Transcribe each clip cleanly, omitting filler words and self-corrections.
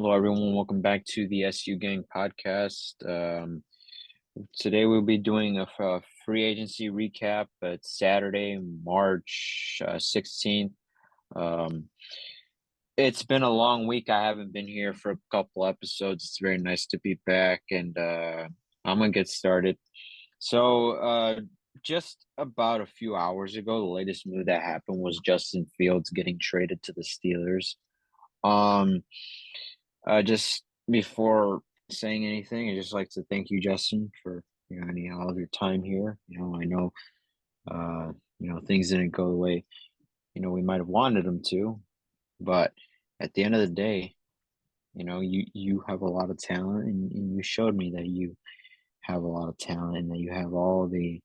Hello, everyone. Welcome back to the SU Gang podcast. Today we'll be doing a free agency recap. It's Saturday, March 16th. Um, it's been a long week. I haven't been here for a couple episodes. It's very nice to be back, and I'm gonna get started. Just about a few hours ago, the latest move that happened was Justin Fields getting traded to the Steelers. Um, just before saying anything, I just like to thank you, Justin, for all of your time here. I know things didn't go the way we might have wanted them to, but at the end of the day, you have a lot of talent, and you showed me that you have a lot of talent and that you have all the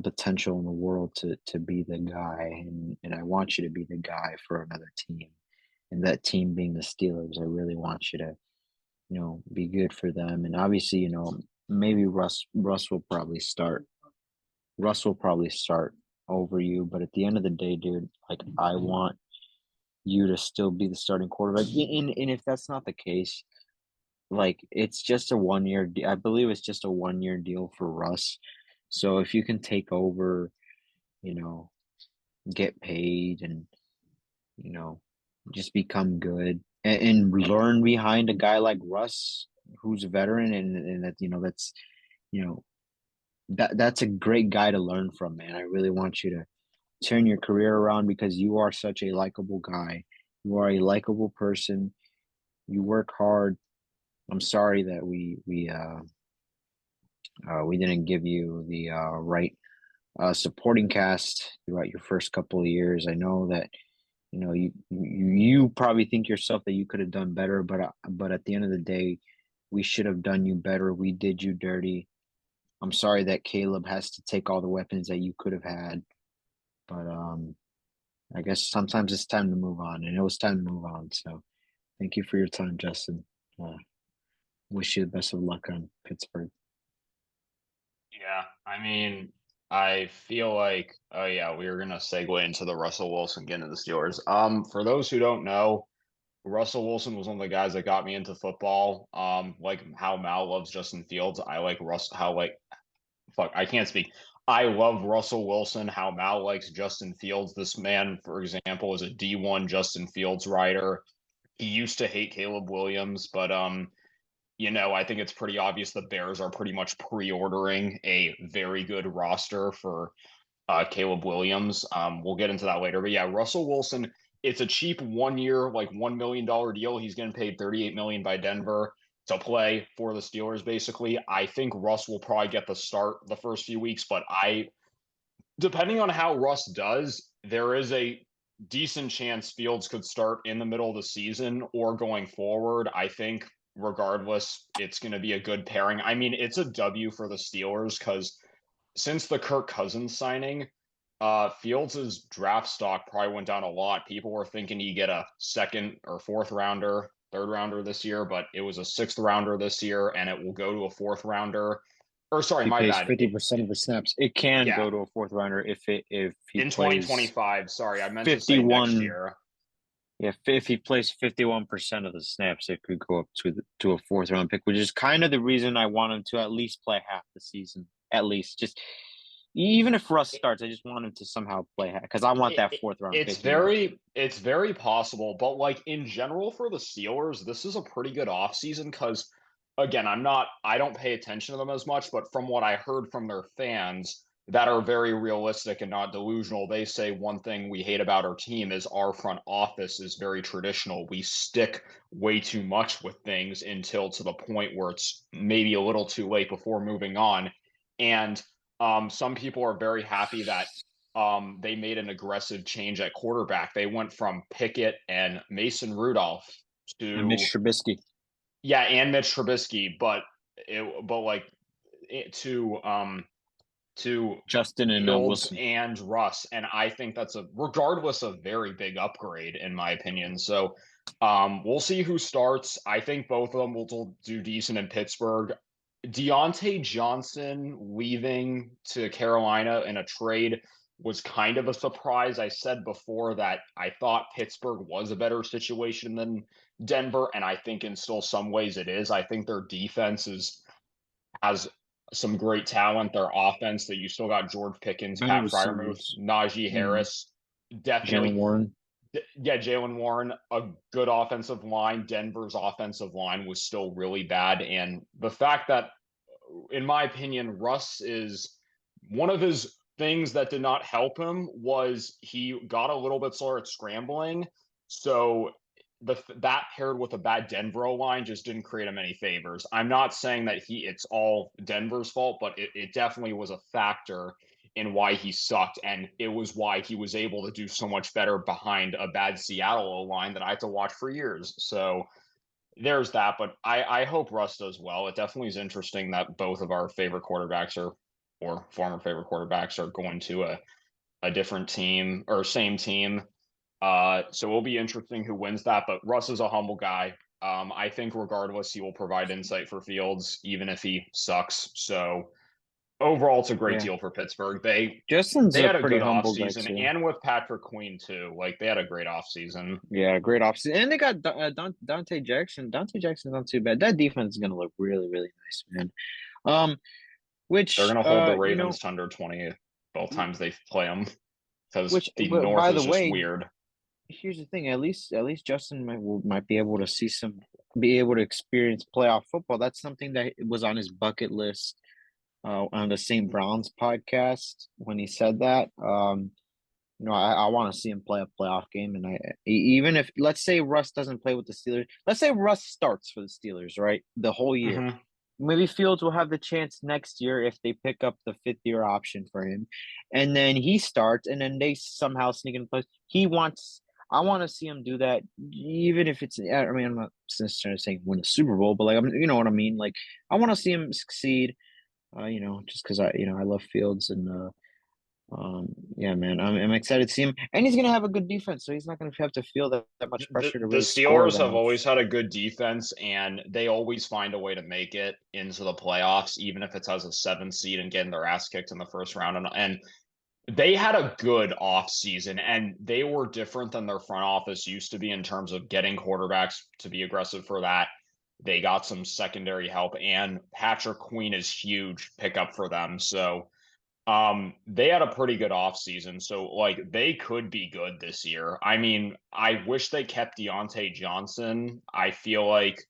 potential in the world to be the guy, and I want you to be the guy for another team, and that team being the Steelers. I really want you to be good for them. And obviously, maybe Russ will probably start. Russ will probably start over you, but at the end of the day, dude, like I want you to still be the starting quarterback. And if that's not the case, like it's just a 1 year. I believe it's just a 1 year deal for Russ. So if you can take over, you know, get paid, and you know, just become good and learn behind a guy like Russ, who's a veteran, and that you know that's a great guy to learn from, man. I really want you to turn your career around because you are such a likable guy. You are a likable person. You work hard. I'm sorry that we didn't give you the right supporting cast throughout your first couple of years. I know that you probably think yourself that you could have done better, but at the end of the day, we should have done you better. We did you dirty. I'm sorry that Caleb has to take all the weapons that you could have had, but I guess sometimes it's time to move on, and it was time to move on. So thank you for your time, Justin. Uh, wish you the best of luck on Pittsburgh. Yeah, I mean, I feel like, oh yeah, we were gonna segue into the Russell Wilson getting to the Steelers. For those who don't know, Russell Wilson was one of the guys that got me into football. Like how Mal loves Justin Fields, I like Russ. How like fuck, I can't speak. I love Russell Wilson. How Mal likes Justin Fields. This man, for example, is a D1 Justin Fields rider. He used to hate Caleb Williams, but I think it's pretty obvious the Bears are pretty much pre-ordering a very good roster for Caleb Williams. We'll get into that later. But yeah, Russell Wilson, it's a cheap 1 year, like $1 million deal. He's getting paid $38 million by Denver to play for the Steelers, basically. I think Russ will probably get the start the first few weeks, but depending on how Russ does, there is a decent chance Fields could start in the middle of the season or going forward. I think regardless, it's going to be a good pairing. I mean, it's a W for the Steelers because since the Kirk Cousins signing, Fields' draft stock probably went down a lot. People were thinking he'd get a second or fourth rounder, third rounder this year, but it was a sixth rounder this year, and it will go to a fourth rounder. Or sorry, If he my plays bad. 50% of the snaps, it can Yeah, go to a fourth rounder if he in plays 2025. Sorry, I meant to say next 51. year. Yeah, if he plays 51% of the snaps, it could go up to a fourth round pick, which is kind of the reason I want him to at least play half the season. At least, just even if Russ starts, I just want him to somehow play half because I want It, that it, fourth round it's pick. You know, very possible, but like in general for the Steelers, this is a pretty good offseason because again, I don't pay attention to them as much, but from what I heard from their fans that are very realistic and not delusional, they say one thing we hate about our team is our front office is very traditional. We stick way too much with things until to the point where it's maybe a little too late before moving on. And some people are very happy that they made an aggressive change at quarterback. They went from Pickett and Mason Rudolph and Mitch to Trubisky, yeah, and Mitch Trubisky, but like to Justin, and Fields Wilson. and Russ, and I think that's a regardless a very big upgrade in my opinion. So we'll see who starts. I think both of them will do decent in Pittsburgh. Deontay Johnson leaving to Carolina in a trade was kind of a surprise. I said before that I thought Pittsburgh was a better situation than Denver, and I think in still some ways it is. I think their defense has some great talent. Their offense, that you still got George Pickens, Better Pat Fryermuth, receivers. Najee Yeah. Harris. Definitely, Jalen Warren. yeah, Jalen Warren, a good offensive line. Denver's offensive line was still really bad. And the fact that, in my opinion, Russ is one of his things that did not help him was he got a little bit slower at scrambling. So that paired with a bad Denver line just didn't create him any favors. I'm not saying that it's all Denver's fault, but it definitely was a factor in why he sucked, and it was why he was able to do so much better behind a bad Seattle line that I had to watch for years. So there's that, but I hope Russ does well. It definitely is interesting that both of our favorite quarterbacks are, or former favorite quarterbacks, are going to a different team or same team. So it'll be interesting who wins that. But Russ is a humble guy. I think regardless, he will provide insight for Fields, even if he sucks. So overall, it's a great Yeah. deal for Pittsburgh. They Justin's they a had a pretty good humble guy offseason, too. and with Patrick Queen too. Like they had a great offseason. Yeah, great offseason. And they got Dante Jackson. Dante Jackson's not too bad. That defense is gonna look really, really nice, man. Um, They're which going to hold the you know, Ravens to under 20 both times they play them, because the but North by the is just way, weird. here's the thing. At least Justin might be able to be able to experience playoff football. That's something that was on his bucket list on the St. Brown's podcast when he said that. You know, I want to see him play a playoff game, and even if let's say Russ doesn't play with the Steelers, let's say Russ starts for the Steelers, right, the whole year. Mm-hmm. Maybe Fields will have the chance next year if they pick up the fifth year option for him, and then he starts, and then they somehow sneak in place. He wants. I want to see him do that, even if it's. I mean, I'm not necessarily saying win a Super Bowl, but like, you know what I mean. Like, I want to see him succeed. You know, just because I love Fields and yeah, man, I'm excited to see him, and he's gonna have a good defense, so he's not gonna have to feel that much pressure to The really score Steelers that have much. always had a good defense, and they always find a way to make it into the playoffs, even if it's as a 7 seed and getting their ass kicked in the first round. And they had a good offseason, and they were different than their front office used to be in terms of getting quarterbacks to be aggressive for that. They got some secondary help, and Patrick Queen is huge pickup for them. So they had a pretty good offseason. So like they could be good this year. I mean, I wish they kept Deontay Johnson. I feel like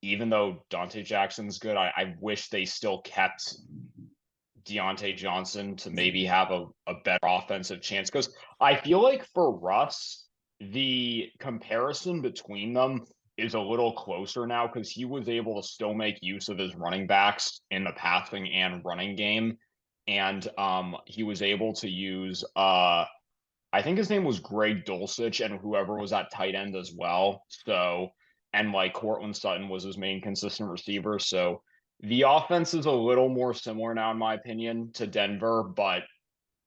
even though Dante Jackson's good, I wish they still kept Deontay Johnson to maybe have a better offensive chance. Because I feel like for Russ, the comparison between them is a little closer now because he was able to still make use of his running backs in the passing and running game. And he was able to use I think his name was Greg Dulcich and whoever was at tight end as well. So, and like Cortland Sutton was his main consistent receiver. So the offense is a little more similar now, in my opinion, to Denver, but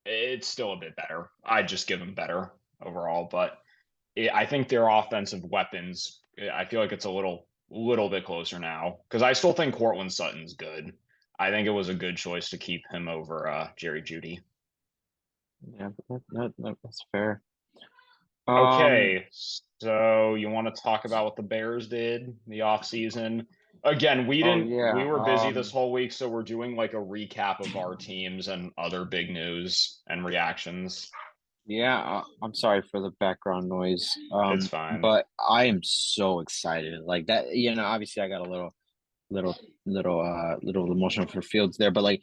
it's still a bit better. I'd just give them better overall. But I think their offensive weapons, I feel like it's a little bit closer now because I still think Cortland Sutton's good. I think it was a good choice to keep him over Jerry Judy. Yeah, that's fair. Um, Okay, so you want to talk about what the Bears did the offseason? Again, oh we yeah, were busy this whole week, so we're doing like a recap of our teams and other big news and reactions. yeah. I'm sorry for the background noise. It's fine. But I am so excited. Like that, you know. Obviously, I got a little, little emotional for Fields there, but like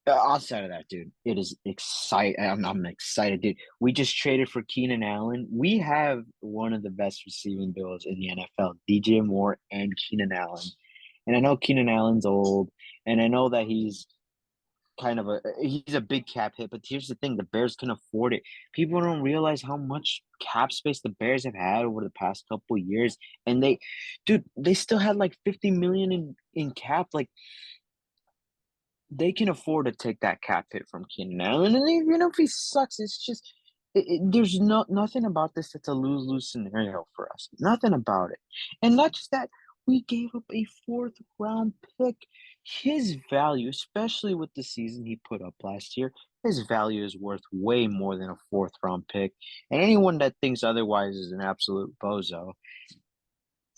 outside of that, dude, it is exciting. I'm excited, dude. We just traded for Keenan Allen. We have one of the best receiving duos in the NFL, DJ Moore and Keenan Allen. And I know Keenan Allen's old, and I know that he's a big cap hit, but here's the thing, the Bears can afford it. People don't realize how much cap space the Bears have had over the past couple years. And they still had like 50 million in cap. Like they can afford to take that cap hit from Keenan Allen. And even if he sucks, it's just there's nothing about this that's a lose-lose scenario for us. Nothing about it. And not just that, we gave up a fourth round pick. His value, especially with the season he put up last year, his value is worth way more than a fourth round pick. And anyone that thinks otherwise is an absolute bozo.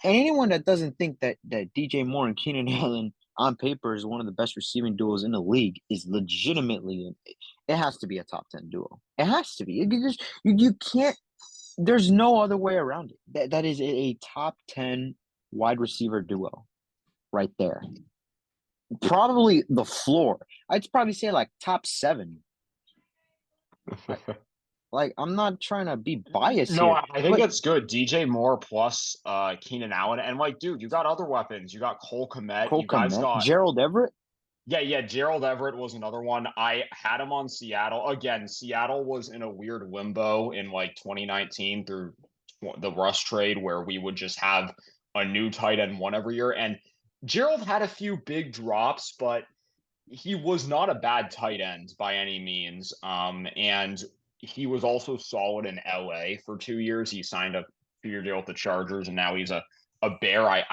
And anyone that doesn't think that DJ Moore and Keenan Allen on paper is one of the best receiving duos in the league is legitimately it has to be a top 10 duo. It has to be. You can't there's no other way around it. That is a top 10 wide receiver duo right there. Probably the floor. I'd probably say like top 7. Like I'm not trying to be biased No, here, I think but that's good. DJ Moore plus Keenan Allen. And like, dude, you got other weapons. You got Cole Kmet. Cole You guys Kmet, got Gerald Everett. yeah. Gerald Everett was another one. I had him on Seattle. Again, Seattle was in a weird limbo in like 2019 through the Russ trade where we would just have a new tight end one every year. And Gerald had a few big drops, but he was not a bad tight end by any means. And he was also solid in LA for 2 years. He signed a 2 year deal with the Chargers, and now he's a Bear.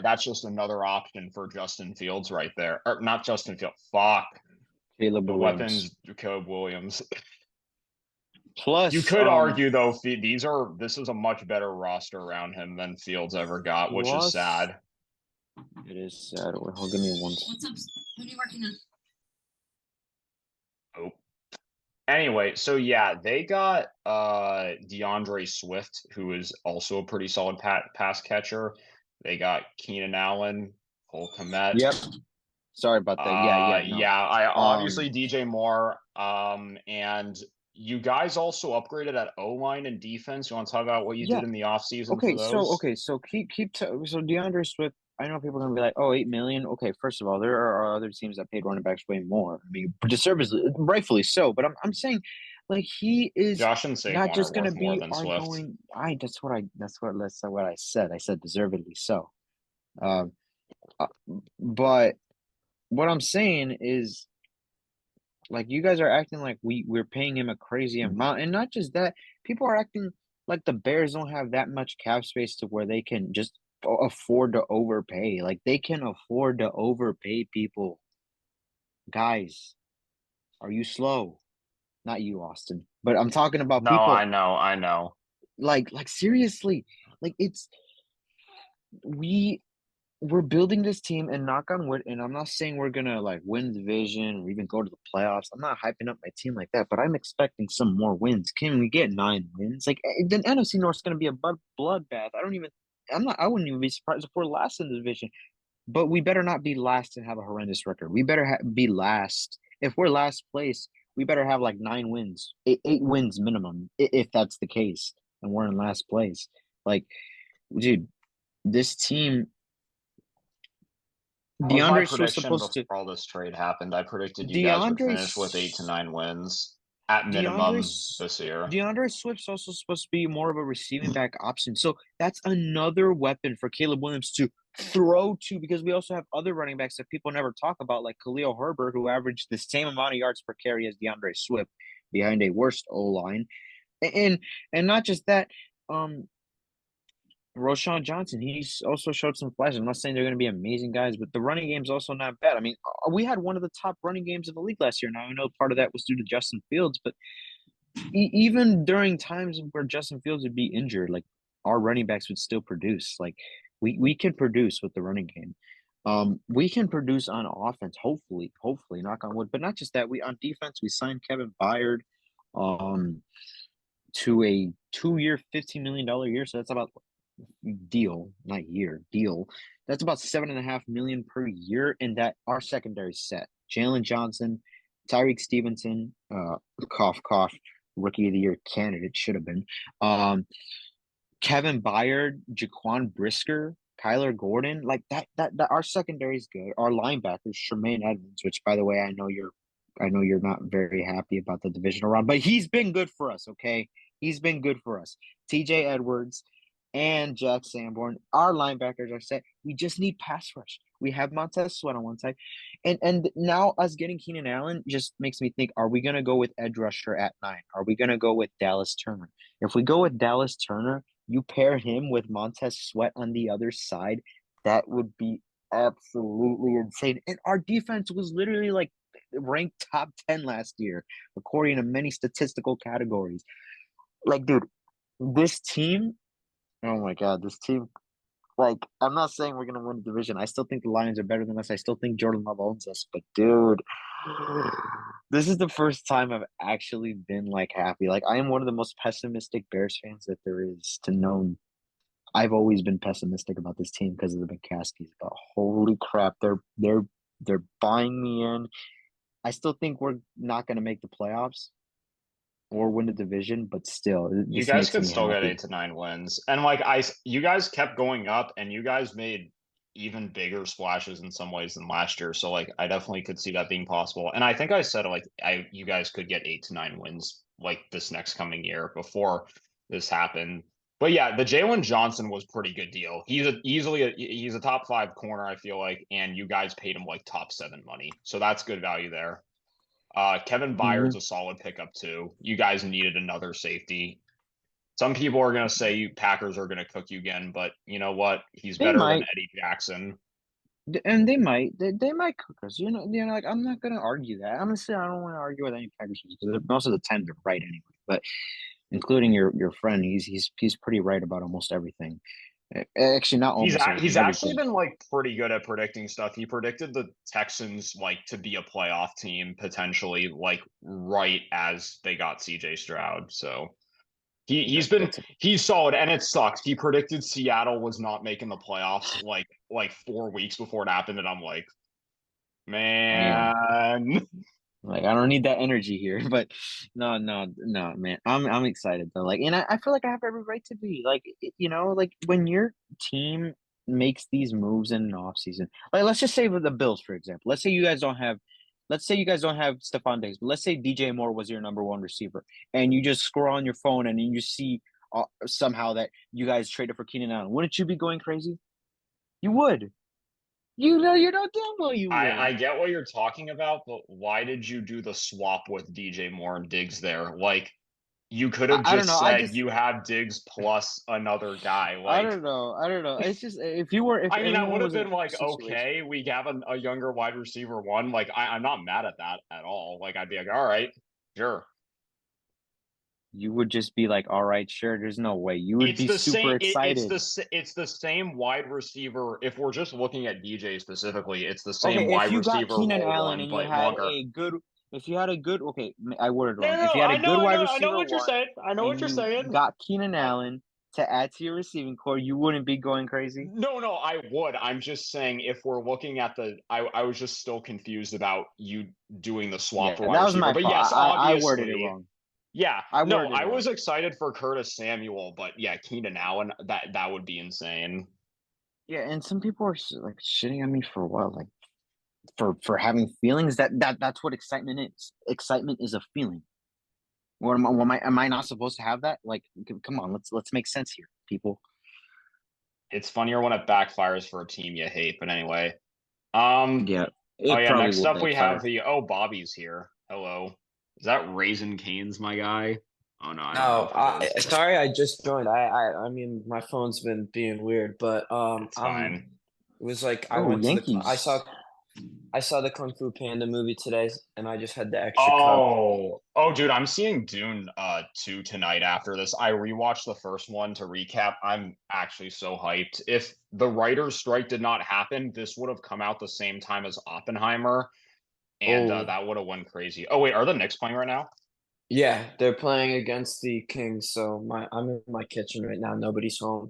That's just another option for Justin Fields right there, or not Justin Fields. Fuck Caleb the Williams. weapons, Jacob Williams. You Plus, could argue though, this is a much better roster around him than Fields ever got, which is plus, sad. it is sad. Wait, hold, give me one. What's up? What are you working on? Oh. Anyway, so yeah, they got DeAndre Swift, who is also a pretty solid pass catcher. They got Keenan Allen, Cole Kmet. Yep. Sorry about that. Yeah, no. Yeah, I Um, obviously DJ Moore. And you guys also upgraded at O line and defense. You want to talk about what you yeah. did in the offseason for Okay, those? so so DeAndre Swift. I know people are gonna be like, "Oh, 8 million." Okay, first of all, there are other teams that paid running backs way more. I mean, deservedly, rightfully so. But I'm saying, like, he is Josh and not Saquon are just gonna worth more be than our Swift. going. That's what I said. I said deservedly so. Um, but what I'm saying is, like, you guys are acting like we're paying him a crazy amount, and not just that, people are acting like the Bears don't have that much cap space to where they can just afford to overpay. Like they can afford to overpay people. Guys, are you slow? Not you, Austin, but I'm talking about No, people. I know. Like seriously, like it's we we're building this team and knock on wood, and I'm not saying we're gonna like win the division or even go to the playoffs. I'm not hyping up my team like that, but I'm expecting some more wins. Can we get 9 wins? Like the NFC North is gonna be a bloodbath. I wouldn't even be surprised if we're last in the division. But we better not be last and have a horrendous record. We better be last. If we're last place, we better have like 9 wins, eight wins minimum, if that's the case, and we're in last place. Like, dude, this team That was my DeAndre Swift prediction supposed before to all this trade happened. I predicted you guys would DeAndre finish with 8 to 9 wins at DeAndre minimum this year. DeAndre Swift's also supposed to be more of a receiving back option. So that's another weapon for Caleb Williams to throw to, because we also have other running backs that people never talk about, like Khalil Herbert, who averaged the same amount of yards per carry as DeAndre Swift behind a worst O line. And and not just that, um Roshan Johnson, he's also showed some flashes. I'm not saying they're going to be amazing guys, but the running game's also not bad. I mean, we had one of the top running games in the league last year. Now, I know part of that was due to Justin Fields, but even during times where Justin Fields would be injured, like our running backs would still produce. Like we can produce with the running game. We can produce on offense, hopefully, knock on wood. But not just that, we on defense we signed Kevin Byard um to a 2 year, $15 million year. So that's about deal, not year, deal. That's about 7.5 million per year, and that our secondary set. Jalen Johnson, Tyreek Stevenson, cough cough, rookie of the year candidate should have been. Kevin Byard, Jaquan Brisker, Kyler Gordon, like that our secondary is good. Our linebackers, Tremaine Edmonds, which by the way, I know you're not very happy about the divisional round, but he's been good for us, okay? He's been good for us. TJ Edwards and Jack Sanborn, our linebackers are set. We just need pass rush. We have Montez Sweat on one side. And now us getting Keenan Allen just makes me think, are we gonna go with edge rusher at 9? Are we gonna go with Dallas Turner? If we go with Dallas Turner, you pair him with Montez Sweat on the other side, that would be absolutely insane. And our defense was literally like ranked top 10 last year, according to many statistical categories. Like, dude, this team, oh my God, this team. Like, I'm not saying we're gonna win the division. I still think the Lions are better than us. I still think Jordan Love owns us. But dude, this is the first time I've actually been like happy. Like, I am one of the most pessimistic Bears fans that there is to know. I've always been pessimistic about this team because of the McCaskies. But holy crap, they're buying me in. I still think we're not gonna make the playoffs or win the division, but still, it You just guys makes could me still get happy. 8 to 9 wins. And like you guys kept going up and you guys made even bigger splashes in some ways than last year. So like I definitely could see that being possible. And I think I said like you guys could get 8 to 9 wins like this next coming year before this happened. But yeah, the Jalen Johnson was pretty good deal. He's a top 5 corner, I feel like, and you guys paid him like top 7 money. So that's good value there. Kevin Hmm. Byard's a solid pickup too. You guys needed another safety. Some people are gonna say you Packers are gonna cook you again, but you know what? He's They better than might. Eddie Jackson. And they might cook us. Like I'm not gonna argue that. I'm gonna say I don't want to argue with any Packers fans because most of the time they're right anyway. But including your friend, he's pretty right about almost everything. Actually, not almost He's everything, actually everything. been like pretty good at predicting stuff. He predicted the Texans like to be a playoff team potentially like right as they got CJ Stroud. So That's a, he's solid and it sucks. He predicted Seattle was not making the playoffs like 4 weeks before it happened, and I'm like, man. man. Like I don't need that energy here, but no, man. I'm excited though. Like, and I feel like I have every right to be. Like, like when your team makes these moves in an off season, like let's just say with the Bills, for example. Let's say you guys don't have Stephon Diggs, but let's say DJ Moore was your number one receiver, and you just scroll on your phone and you see somehow that you guys traded for Keenan Allen. Wouldn't you be going crazy? You would. You know damn well you I would. get what you're talking about, but why did you do the swap with DJ Moore and Diggs there? Like you could have I don't just know. I said just you have Diggs plus another guy. I Like don't know. I don't know. It's just if I mean, I anyone would have was in a been like, situation, okay, we have a younger wide receiver one. Like I'm not mad at that at all. Like I'd be like, all right, sure. you would just be like, "All right, sure." There's no way. You would It's be the super same. excited. It's the same wide receiver. If we're just looking at DJ specifically, it's the same Okay, if wide you got receiver Keenan role Allen one, and you but had longer. a good, if you had a good, okay, I worded No, wrong. no, If no. you had a good wide I know receiver what you're one saying. I know what and you're you saying. got Keenan I Allen to add to your receiving core, you wouldn't be going crazy. no, I would. I'm just saying if we're looking at I was just still confused about you doing the swap Yeah, for wide that was receiver. my But fault. yes, I worded it obviously. wrong. Yeah. I No, worded it I was wrong. excited for Curtis Samuel, but yeah, Keenan Allen, that would be insane. Yeah, and some people are like shitting on me for what, like for having feelings. That's what excitement is. Excitement is a feeling. Am I not supposed to have that? Like, come on, let's make sense here, people. It's funnier when it backfires for a team you hate, but anyway. Um Yeah, oh it yeah, probably next will up we have backfire. the Bobby's here. Hello. Is that Raisin Canes, my guy? Oh no, I don't know No, if it is. sorry, I just joined. I mean, my phone's been being weird, but It's fine. it was like I Oh, went to the, Yankees. I saw the Kung Fu Panda movie today, and I just had the extra cup. Oh, dude, I'm seeing Dune 2 tonight after this. I rewatched the first one to recap. I'm actually so hyped. If the writer's strike did not happen, this would have come out the same time as Oppenheimer, and Oh, that would have went crazy. Oh wait, are the Knicks playing right now? yeah, they're playing against the Kings, so I'm in my kitchen right now. Nobody's home,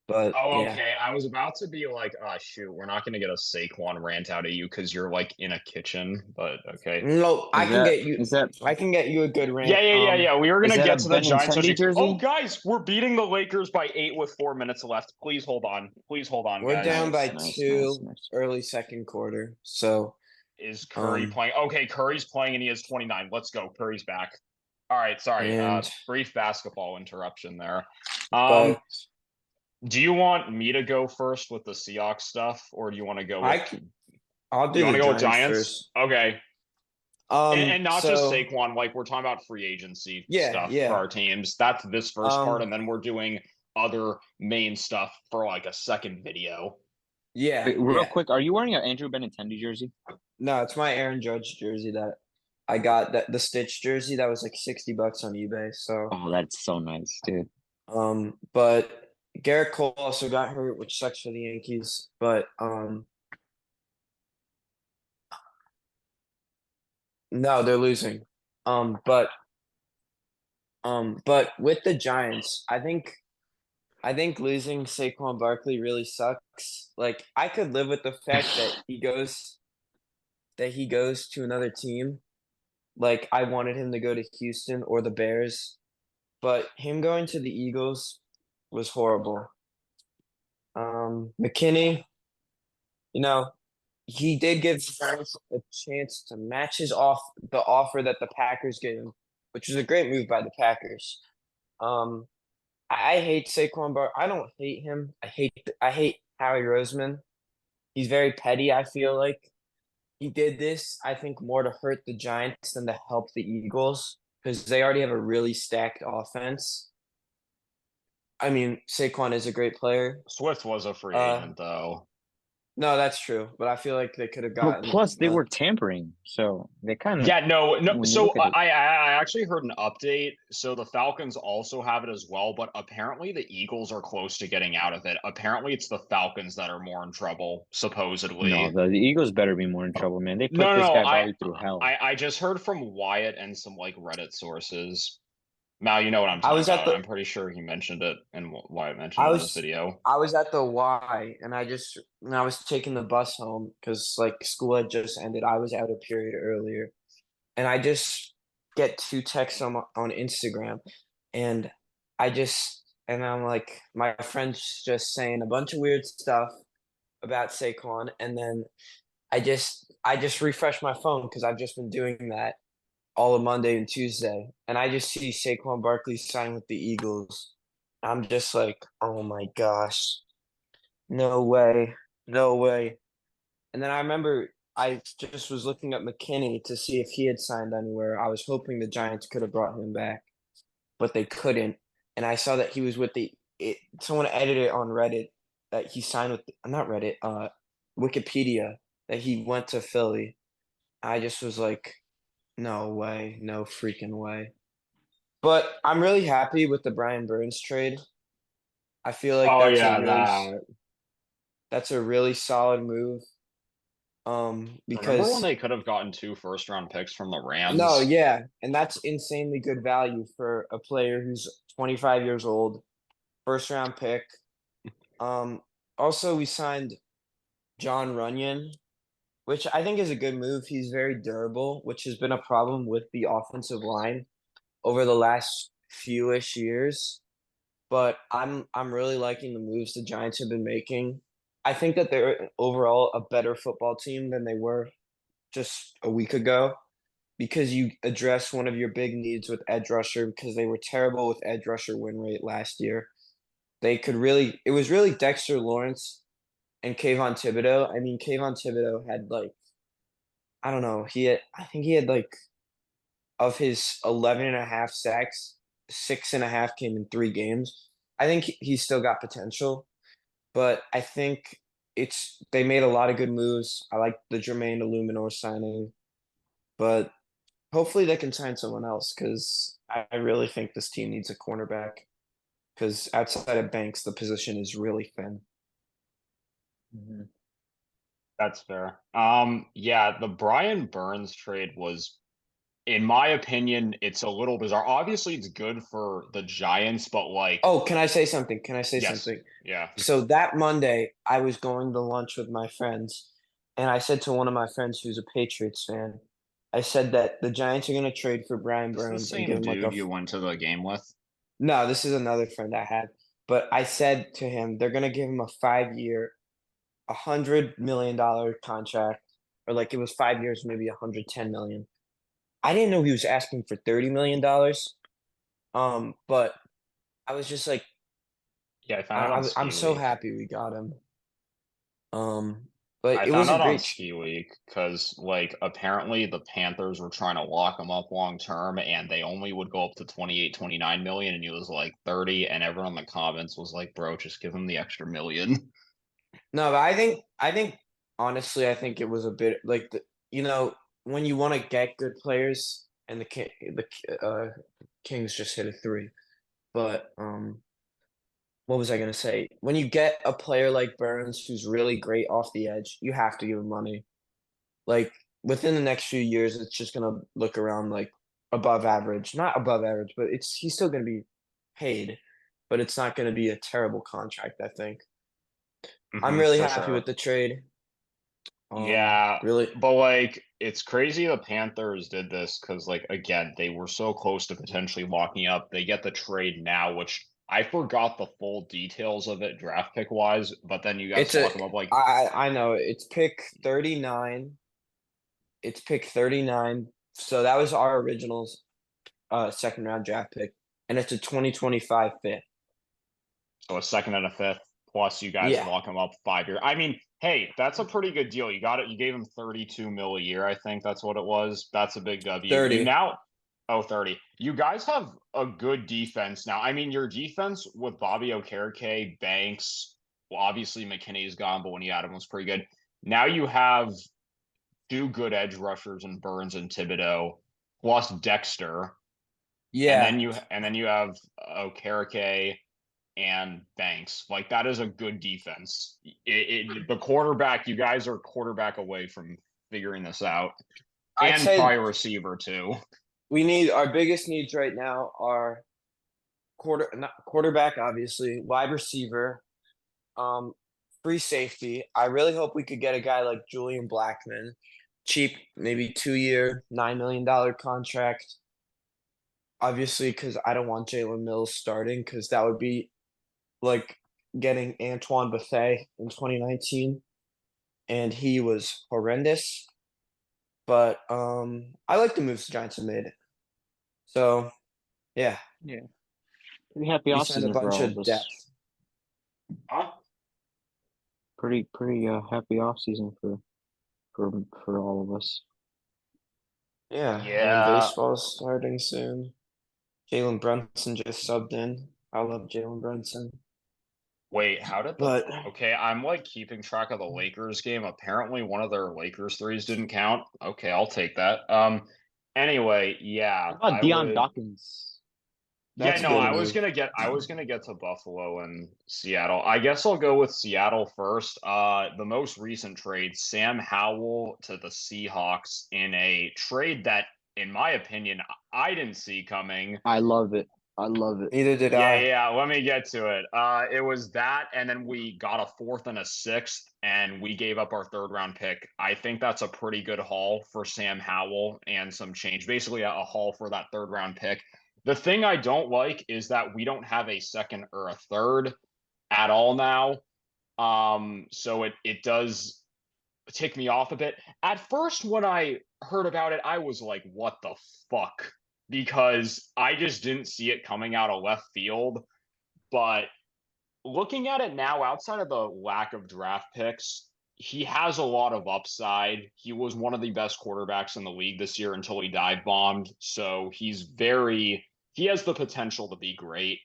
but Oh, yeah. okay. I was about to be like, oh shoot, we're not gonna get a Saquon rant out of you because you're like in a kitchen, but okay. No, Is that is that I can get you a good Yeah, rant. yeah, yeah, yeah. We were is gonna that a get to the Giants Benintendi touching. Oh, jersey? guys, we're beating the Lakers by 8 with 4 minutes left. Please hold on. Please hold on, We're guys. down by Nice. two early second quarter, so Is Curry um playing? Okay, Curry's playing and he has 29. Let's go. Curry's back. All right, sorry. and Brief basketball interruption there. but Do you want me to go first with the Seahawks stuff, or do you want to go with I'll you do want the to go with Giants Giants? first. Okay. And not just So Saquon, like we're talking about free agency yeah, stuff for yeah. our teams. That's this first part, Um, and then we're doing other main stuff for like a second video. yeah, Wait, real yeah. quick, are you wearing an Andrew Benintendi jersey? No, it's my Aaron Judge jersey that I got, that the Stitch jersey that was like $60 on eBay. So Oh, that's so nice, dude. but Garrett Cole also got hurt, which sucks for the Yankees. But no, they're losing. Um, but but with the Giants, I think losing Saquon Barkley really sucks. Like I could live with the fact that he goes to another team. Like I wanted him to go to Houston or the Bears, but him going to the Eagles was horrible. McKinney, you know, he did give the Giants a chance to match the offer that the Packers gave him, which was a great move by the Packers. Um, I hate Saquon Bar. I don't hate him. I hate Howie Roseman. He's very petty. I feel like he did this. I think more to hurt the Giants than to help the Eagles because they already have a really stacked offense. I mean, Saquon is a great player. Swift was a free Uh, agent though. no, that's true, but I feel like they could have But gotten. plus, they were tampering, so they kind of, Yeah, no. when you So look at it, I actually heard an update. So the Falcons also have it as well, but apparently the Eagles are close to getting out of it. Apparently it's the Falcons that are more in trouble, no, supposedly. the Eagles better be more in trouble, man. They put this No. guy I probably through hell. I just heard from Wyatt and some like Reddit sources. Mal, you know what I'm I talking was at about. the I'm pretty sure he mentioned it and Wyatt mentioned I it in this was video. I was at the Y and I was taking the bus home because like school had just ended. I was out a period earlier and I just get two texts on Instagram and I'm like my friend's just saying a bunch of weird stuff about Saquon and then I just refresh my phone because I've just been doing that all of Monday and Tuesday and I just see Saquon Barkley sign with the Eagles. I'm just like, oh my gosh. No way. No way. And then I remember I just was looking at McKinney to see if he had signed anywhere. I was hoping the Giants could have brought him back, but they couldn't. And I saw that he was with someone edited it on Reddit that he signed with not Reddit, Wikipedia that he went to Philly. I just was like, no way, no freaking way. But I'm really happy with the Brian Burns trade. I feel like Oh yeah, that. that's a really solid move. Remember when Because they could have gotten 2 first-round picks from the no, Rams? yeah, and that's insanely good value for a player who's 25 years old, first round pick. Um, Also we signed John Runyon, which I think is a good move. He's very durable, which has been a problem with the offensive line over the last fewish years. But I'm really liking the moves the Giants have been making. I think that they're overall a better football team than they were just a week ago because you address one of your big needs with edge rusher because they were terrible with edge rusher win rate last year. It was really Dexter Lawrence and Kayvon Thibodeau. I mean, Kayvon Thibodeau had like, I don't know, I think he had like, of his 11 and a half sacks, 6.5 came in 3 games. I think he's still got potential, but I think they made a lot of good moves. I like the Jermaine Illuminor signing, but hopefully they can sign someone else because I really think this team needs a cornerback because outside of Banks, the position is really thin. Mhm. That's fair. Yeah, the Brian Burns trade was, in my opinion, it's a little bizarre. Obviously, it's good for the Giants, but like, Oh, can I say something? Can I say yes, something? yeah. So that Monday, I was going to lunch with my friends, and I said to one of my friends who's a Patriots fan, I said that the Giants are going to trade for Brian Is this the Burns and give same him like dude you went to the game with? no, this is another friend I had, but I said to him they're going to give him a 5 year, $100 million contract, or like it was 5 years, maybe 110 million. I didn't know he was asking for $30 million. But I was just like, Yeah, I found out on I'm Ski so Week. happy we got him. But I it found was a out on great. Ski Week because, like, apparently the Panthers were trying to lock him up long term and they only would go up to 28, 29 million, and he was like 30, and everyone in the comments was like, bro, just give him the extra million. No, but I think honestly, I think it was a bit like when you want to get good players, and the Kings just hit a three, but what was I gonna say? When you get a player like Burns who's really great off the edge, you have to give him money. Like within the next few years, it's just gonna look around like above average. Not above average, but he's still gonna be paid, but it's not gonna be a terrible contract, I think. I'm really for happy sure. with the trade. Yeah, Really. but like it's crazy the Panthers did this because like again, they were so close to potentially locking up. They get the trade now, which I forgot the full details of it draft pick wise, but then you guys It's a lock them up like I know it's pick 39. It's pick 39. So that was our original second round draft pick, and it's a 2025 fifth. so a second and a fifth, plus you guys Yeah, lock him up 5 year. I mean, hey, that's a pretty good deal. You got it. You gave him 32 mil a year, I think that's what it was. That's a big W. You 30. now, oh, 30. You guys have a good defense now. I mean, your defense with Bobby Okereke, Banks, well, obviously McKinney's gone, but when you had him was pretty good. Now you have two good edge rushers in Burns and Thibodeau, plus Dexter. And Yeah, then you have Okereke and Banks. Like that is a good defense. The quarterback, you guys are quarterback away from figuring this out, I'd and say probably a receiver too. we need our biggest needs right now are not quarterback, obviously, wide receiver, um, free safety. I really hope we could get a guy like Julian Blackman, cheap, maybe 2 year, $9 million contract. Obviously, because I don't want Jalen Mills starting, because that would be like getting Antoine Bethea in 2019, and he was horrendous. But I like the moves the Giants have made. So yeah, Yeah, pretty happy we off signed a season for bunch all of of us. depth. Huh? Pretty happy off season for all of us. Yeah, and Yeah. baseball's starting soon. Jalen Brunson just subbed in. I love Jalen Brunson. Wait, how did the? But Okay, I'm like keeping track of the Lakers game. Apparently, one of their Lakers threes didn't count. Okay, I'll take that. Anyway, yeah, What about I Deion would. Dawkins? Yeah, that's a no, good move. I was gonna get to Buffalo and Seattle. I guess I'll go with Seattle first. The most recent trade, Sam Howell to the Seahawks in a trade that, in my opinion, I didn't see coming. I love it. I love it. Neither did Yeah, I. yeah, let me get to it. It was that, and then we got a fourth and a sixth, and we gave up our third round pick. I think that's a pretty good haul for Sam Howell and some change. Basically, a haul for that third round pick. The thing I don't like is that we don't have a second or a third at all now. So it does tick me off a bit. At first, when I heard about it, I was like, what the fuck? Because I just didn't see it coming out of left field. But looking at it now, outside of the lack of draft picks, he has a lot of upside. He was one of the best quarterbacks in the league this year until he dive bombed. So he has the potential to be great.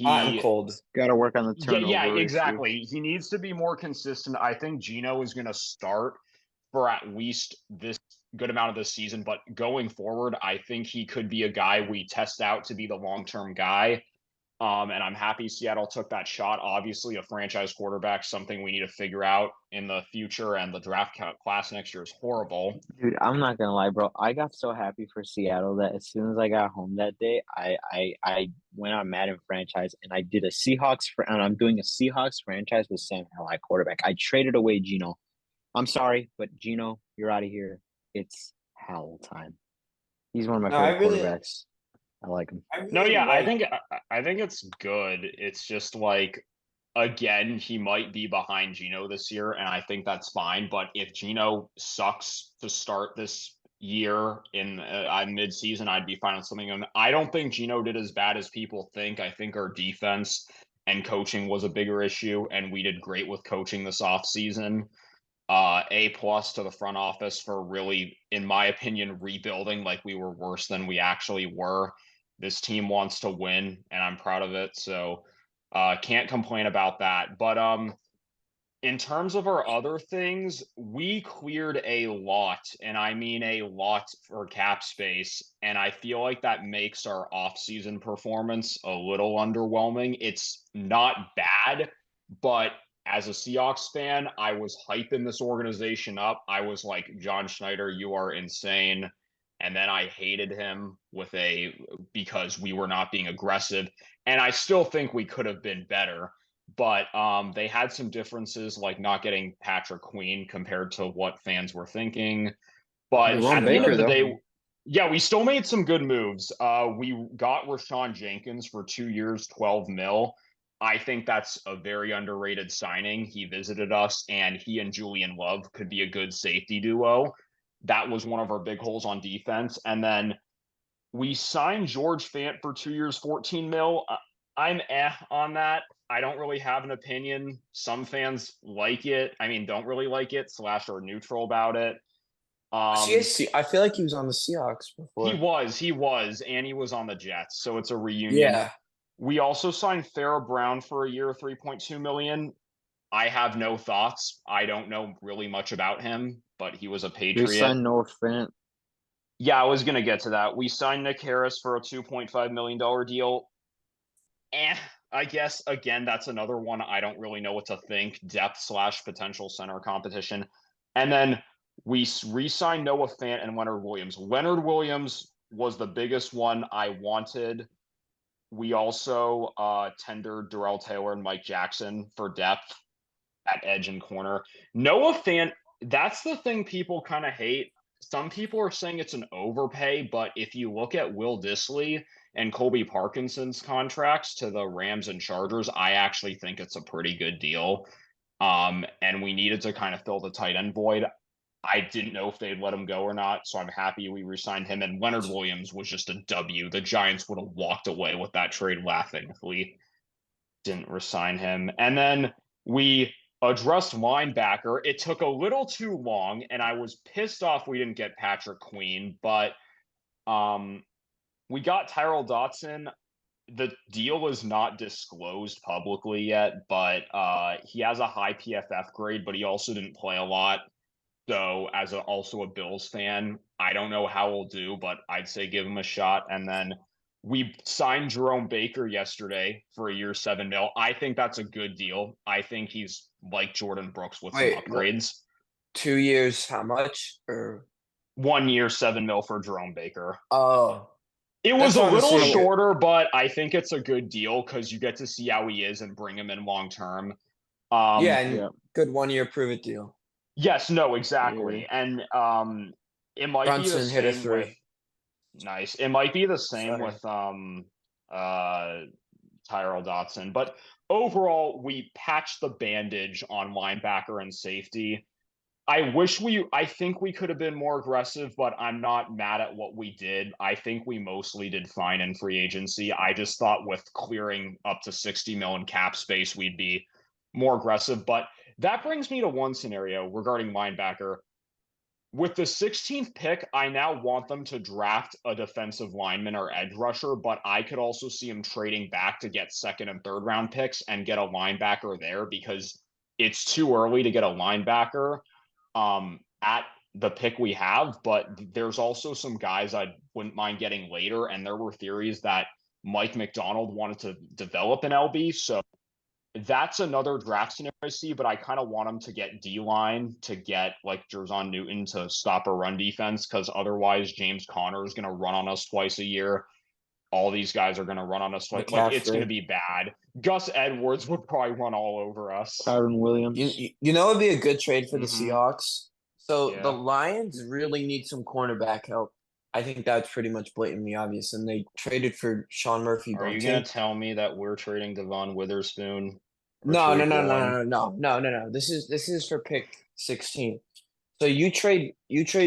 Hot and He cold. Got to work on the yeah, turnover issue. exactly. He needs to be more consistent. I think Gino is going to start for at least this good amount of this season, but going forward, I think he could be a guy we test out to be the long-term guy. And I'm happy Seattle took that shot. Obviously, a franchise quarterback, something we need to figure out in the future, and the draft class next year is horrible. Dude, I'm not gonna lie, bro. I got so happy for Seattle that as soon as I got home that day, I went on Madden franchise and I did a and I'm doing a Seahawks franchise with Sam Howell at quarterback. I traded away Gino. I'm sorry, but Gino, you're out of here. It's Howell time. He's one of my No, I favorite really, quarterbacks. I like him. I No, really yeah, like. I think it's good. It's just like again, he might be behind Gino this year, and I think that's fine. But if Gino sucks to start this year in mid-season, I'd be fine with something. And I don't think Gino did as bad as people think. I think our defense and coaching was a bigger issue, and we did great with coaching this offseason. A+ to the front office for really, in my opinion, rebuilding. Like we were worse than we actually were. This team wants to win, and I'm proud of it. So can't complain about that. But in terms of our other things, we cleared a lot, and I mean a lot for cap space, and I feel like that makes our off-season performance a little underwhelming. It's not bad, but as a Seahawks fan, I was hyping this organization up. I was like, John Schneider, you are insane. And then I hated him because we were not being aggressive. And I still think we could have been better, but they had some differences like not getting Patrick Queen compared to what fans were thinking. But Jerome at the end Baker, of the though. day, yeah, we still made some good moves. We got Rashawn Jenkins for 2 years, 12 mil. I think that's a very underrated signing. He visited us, and he and Julian Love could be a good safety duo. That was one of our big holes on defense. And then we signed George Fant for 2 years, 14 mil. I'm on that. I don't really have an opinion. Some fans like it. I mean, don't really like it, / are neutral about it. I feel like he was on the Seahawks He before. was, and he was on the Jets, so it's a reunion. Yeah. We also signed Farrah Brown for a year, 3.2 million. I have no thoughts. I don't know really much about him, but he was a We Patriot. signed Noah Fant. Yeah, I was gonna get to that. We signed Nick Harris for a $2.5 million deal. I guess again, that's another one I don't really know what to think. Depth / potential center competition. And then we re-signed Noah Fant and Leonard Williams. Leonard Williams was the biggest one I wanted. We also tendered Darrell Taylor and Mike Jackson for depth at edge and corner. Noah Fant, that's the thing people kind of hate. Some people are saying it's an overpay, but if you look at Will Dissly and Colby Parkinson's contracts to the Rams and Chargers, I actually think it's a pretty good deal. And we needed to kind of fill the tight end void. I didn't know if they'd let him go or not, so I'm happy we re-signed him. And Leonard Williams was just a W. The Giants would have walked away with that trade laughing if we didn't re-sign him. And then we addressed linebacker. It took a little too long, and I was pissed off we didn't get Patrick Queen, but we got Tyrell Dotson. The deal is not disclosed publicly yet, but he has a high PFF grade, but he also didn't play a lot. So as also a Bills fan, I don't know how we'll do, but I'd say give him a shot. And then we signed Jerome Baker yesterday for a year, 7 mil. I think that's a good deal. I think he's like Jordan Brooks with some upgrades. 2 years, how much? Or 1 year, 7 mil for Jerome Baker. oh, It was a That's little honestly- shorter, but I think it's a good deal because you get to see how he is and bring him in long term. yeah, and yeah. good 1 year prove it deal. Yes, no, exactly. And it might be the Brunson hit a same three. with nice. It might be the same Sorry. with Tyrell Dotson, but overall we patched the bandage on linebacker and safety. I think we could have been more aggressive, but I'm not mad at what we did. I think we mostly did fine in free agency. I just thought with clearing up to 60 mil in cap space, we'd be more aggressive. But that brings me to one scenario regarding linebacker. With the 16th pick, I now want them to draft a defensive lineman or edge rusher, but I could also see them trading back to get second and third round picks and get a linebacker there because it's too early to get a linebacker at the pick we have, but there's also some guys I wouldn't mind getting later. And there were theories that Mike McDonald wanted to develop an LB. So that's another draft scenario I see, but I kind of want them to get D-line to get like Jerzon Newton to stop a run defense because otherwise James Conner is going to run on us twice a year. All these guys are going to run on us twice. Like, it's going to be bad. Gus Edwards would probably run all over us. Tyron Williams. You know, it'd be a good trade for the Mhm. Seahawks. So Yeah. the Lions really need some cornerback help. I think that's pretty much blatantly obvious. And they traded for Sean Murphy. Are you going to tell me that we're trading Devon Witherspoon? No. No. This is for pick 16. So you trade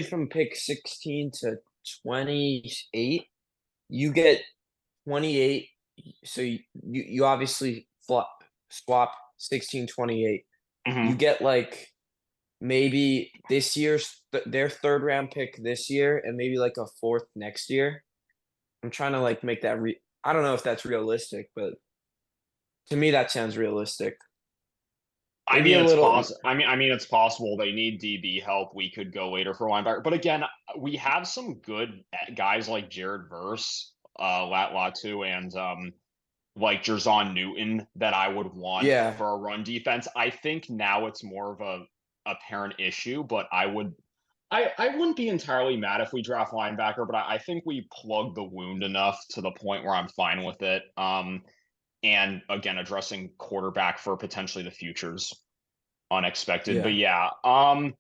from pick 16 to 28. You get 28. So you obviously swap 16, 28. You get like maybe this year's their third round pick this year and maybe like a fourth next year. I'm trying to like make that I don't know if that's realistic, but to me that sounds realistic. I Maybe mean, a it's little. possible. I mean, it's possible they need DB help. We could go later for linebacker, but again, we have some good guys like Jared Verse, Latu, and like Jerzon Newton that I would want Yeah. for a run defense. I think now it's more of a apparent issue, but I wouldn't be entirely mad if we draft linebacker, but I think we plug the wound enough to the point where I'm fine with it. And again, addressing quarterback for potentially the futures unexpected. But Yeah. yeah,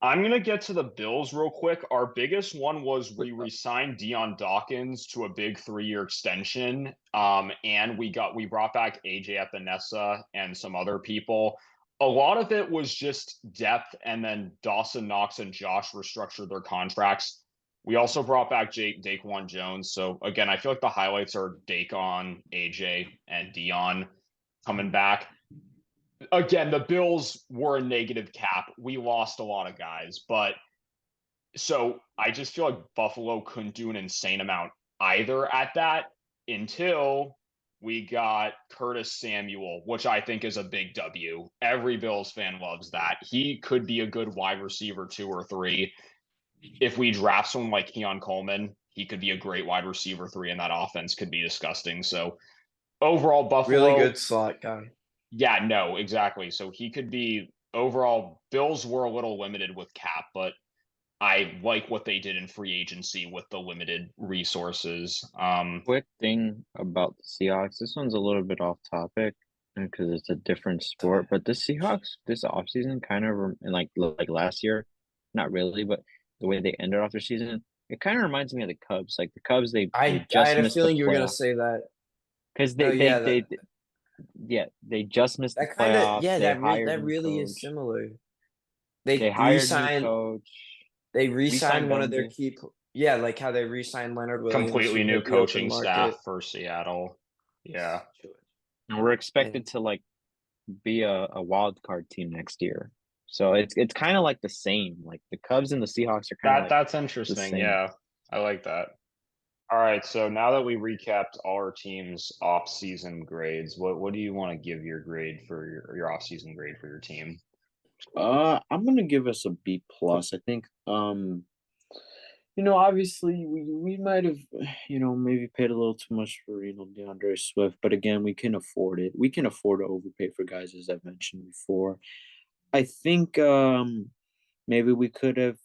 I'm gonna get to the Bills real quick. Our biggest one was we re-signed Dion Dawkins to a big 3-year extension. And we brought back AJ Epinesa and some other people. A lot of it was just depth, and then Dawson Knox and Josh restructured their contracts. We also brought back Daquan Jones. So again, I feel like the highlights are Daquan, AJ, and Dion coming back. Again, the Bills were a negative cap. We lost a lot of guys, but so I just feel like Buffalo couldn't do an insane amount either at that until we got Curtis Samuel, which I think is a big W. Every Bills fan loves that. He could be a good wide receiver 2 or 3. If we draft someone like Keon Coleman, he could be a great wide receiver 3, and that offense could be disgusting. So overall, Really Buffalo, good slot guy. yeah, no, exactly. So he could be overall. Bills were a little limited with cap, but I like what they did in free agency with the limited resources. Quick thing about the Seahawks. This one's a little bit off topic because it's a different sport, but the Seahawks this offseason kind of like last year, not really, but the way they ended off their season, it kind of reminds me of the Cubs. Like the Cubs, they I just had a missed the feeling you were gonna playoffs say that. because No, yeah, they just missed the that kind of playoffs. yeah, They that hired new really is coach. similar. They They hired new re-signed coach. they Re-signed re-signed one of their Gundy. key yeah, like how they re-signed Leonard Williams Completely who new hit the open coaching staff market. for Seattle. Yeah. And we're And expected to like be a wild card team next year. So it's kind of like the same. Like the Cubs and the Seahawks are kind of like That's the interesting. same. Yeah. I like that. All right. So now that we recapped all our team's off-season grades, what do you want to give your grade for your off-season grade for your team? I'm gonna give us a B plus. I think obviously we might have, maybe paid a little too much for, DeAndre Swift, but again, we can afford it. We can afford to overpay for guys, as I've mentioned before. I think maybe we could have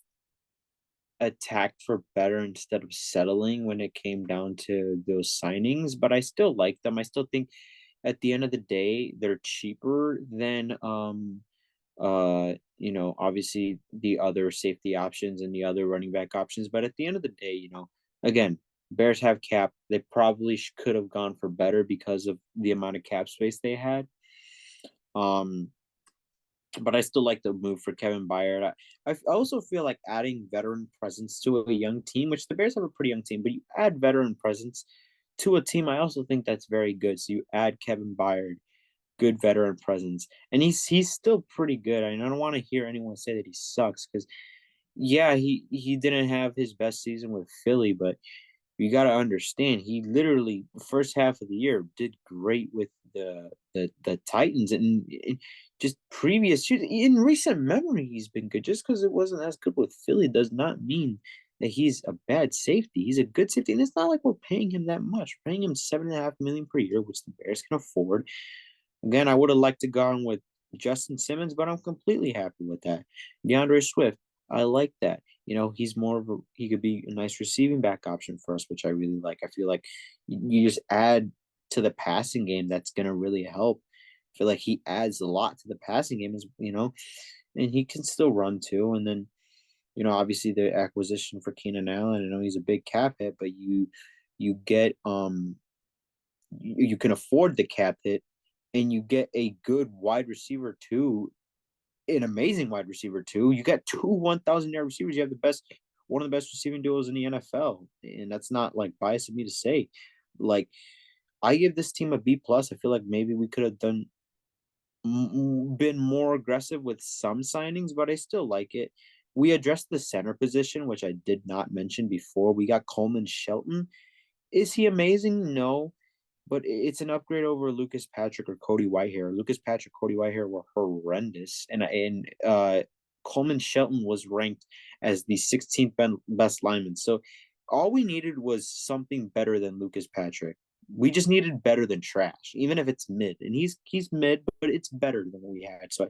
attacked for better instead of settling when it came down to those signings, but I still like them. I still think at the end of the day, they're cheaper than obviously the other safety options and the other running back options. But at the end of the day, again, Bears have cap. They probably could have gone for better because of the amount of cap space they had. But I still like the move for Kevin Byard. I also feel like adding veteran presence to a young team, which the Bears have a pretty young team, but you add veteran presence to a team, I also think that's very good. So you add Kevin Byard, good veteran presence, and he's still pretty good. I don't want to hear anyone say that he sucks because, yeah, he didn't have his best season with Philly, but you got to understand he literally the first half of the year did great with the Titans and just previous years. In recent memory he's been good. Just because it wasn't as good with Philly does not mean that he's a bad safety. He's a good safety, and it's not like we're paying him that much. We're paying him $7.5 million per year, which the Bears can afford. Again, I would have liked to go on with Justin Simmons, but I'm completely happy with that. DeAndre Swift, I like that. He's more of he could be a nice receiving back option for us, which I really like. I feel like you just add to the passing game that's gonna really help. I feel like he adds a lot to the passing game, and he can still run too. And then, obviously the acquisition for Keenan Allen. I know he's a big cap hit, but you get you can afford the cap hit, and you get a good wide receiver too, an amazing wide receiver too. You got two 1,000-yard receivers. You have one of the best receiving duos in the NFL, and that's not like biased of me to say. Like, I give this team a B plus. I feel like maybe we could have been more aggressive with some signings, but I still like it. We addressed the center position, which I did not mention before. We got Coleman Shelton. Is he amazing? No. but it's an upgrade over Lucas Patrick or Cody Whitehair. Lucas Patrick, Cody Whitehair were horrendous, and Coleman Shelton was ranked as the 16th best lineman. So all we needed was something better than Lucas Patrick. We just needed better than trash, even if it's mid. And he's mid, but it's better than what we had. So,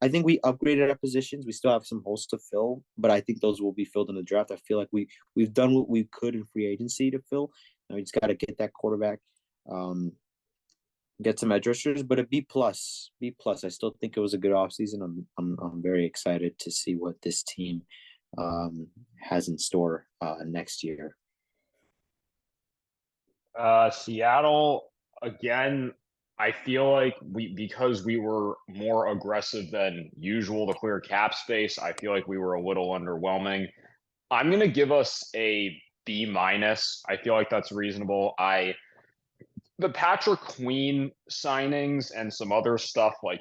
I think we upgraded our positions. We still have some holes to fill, but I think those will be filled in the draft. I feel like we've done what we could in free agency to fill. Now we just got to get that quarterback, get some edge rushers, but a B plus. I still think it was a good offseason. I'm very excited to see what this team has in store next year. Seattle, again, I feel like because we were more aggressive than usual to clear cap space, I feel like we were a little underwhelming. I'm going to give us a B minus. I feel like that's reasonable. The Patrick Queen signings and some other stuff, like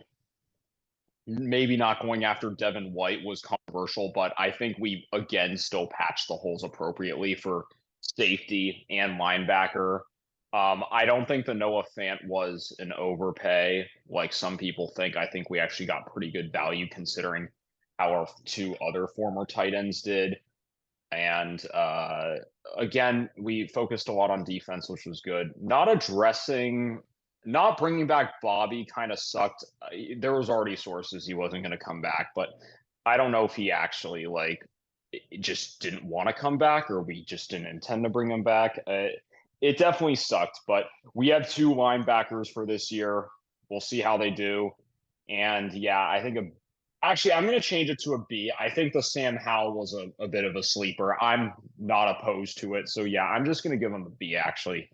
maybe not going after Devin White, was controversial, but I think we again still patched the holes appropriately for safety and linebacker. I don't think the Noah Fant was an overpay like some people think. I think we actually got pretty good value considering how our two other former tight ends did. And again, we focused a lot on defense, which was good. Not bringing back Bobby kind of sucked. There was already sources he wasn't going to come back, but I don't know if he actually just didn't want to come back or we just didn't intend to bring him back. It definitely sucked, but we have two linebackers for this year. We'll see how they do. And yeah, I think actually, I'm going to change it to a B. I think the Sam Howell was a bit of a sleeper. I'm not opposed to it. So yeah, I'm just going to give him a B actually.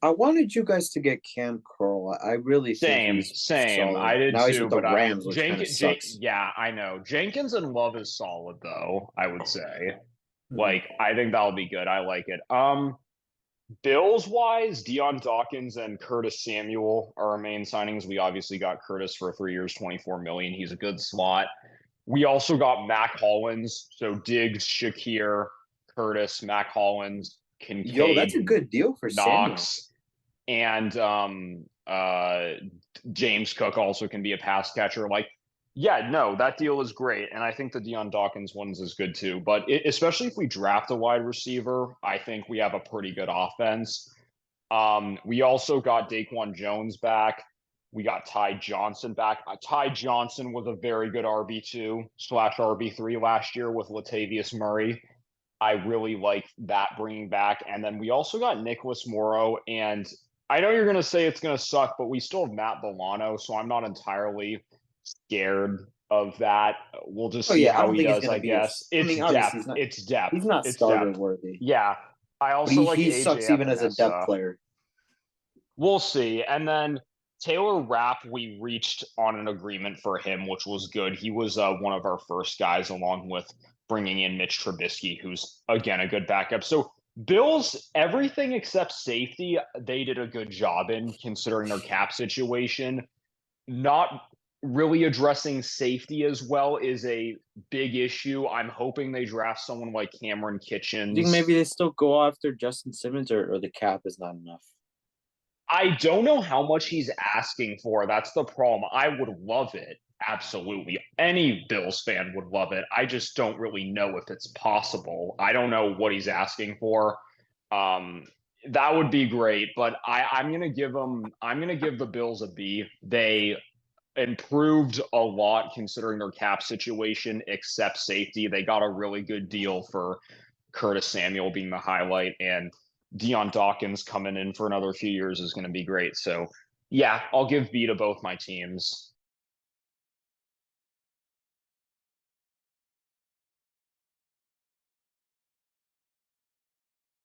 I wanted you guys to get Cam Curl. I really think he's same. solid. I did now too. He's with the but Rams, which kind of sucks. Yeah, I know. Jenkins and Love is solid though. I would say, Hmm. I think that'll be good. I like it. Bills wise, Dion Dawkins and Curtis Samuel are our main signings. We obviously got Curtis for 3 years, $24 million. He's a good slot. We also got Mac Hollins. So Diggs, Shakir, Curtis, Mac Hollins, Kincaid. Yo, that's a good deal for Knox, Samuel. and James Cook also can be a pass catcher. Yeah, no, that deal is great. And I think the Dion Dawkins ones is good too. But especially if we draft a wide receiver, I think we have a pretty good offense. We also got Daquan Jones back. We got Ty Johnson back. Ty Johnson was a very good RB2/RB3 last year with Latavius Murray. I really like that bringing back. And then we also got Nicholas Morrow. And I know you're going to say it's going to suck, but we still have Matt Bolano. So I'm not entirely scared of that. We'll just see how he does, I guess. It's depth. It's depth. He's not starter worthy. Yeah. I also like he AJ sucks even as a Epinesa. depth player. We'll see. And then Taylor Rapp, we reached on an agreement for him, which was good. He was one of our first guys, along with bringing in Mitch Trubisky, who's, again, a good backup. So Bills, everything except safety, they did a good job in, considering their cap situation. Not really addressing safety as well is a big issue. I'm hoping they draft someone like Cameron Kitchens. Do you think maybe they still go after Justin Simmons or the cap is not enough? I don't know how much he's asking for. That's the problem. I would love it. Absolutely. Any Bills fan would love it. I just don't really know if it's possible. I don't know what he's asking for. That would be great, but I'm gonna give the Bills a B. They improved a lot considering their cap situation, except safety. They got a really good deal for Curtis Samuel being the highlight, and Dion Dawkins coming in for another few years is going to be great. So yeah, I'll give B to both my teams.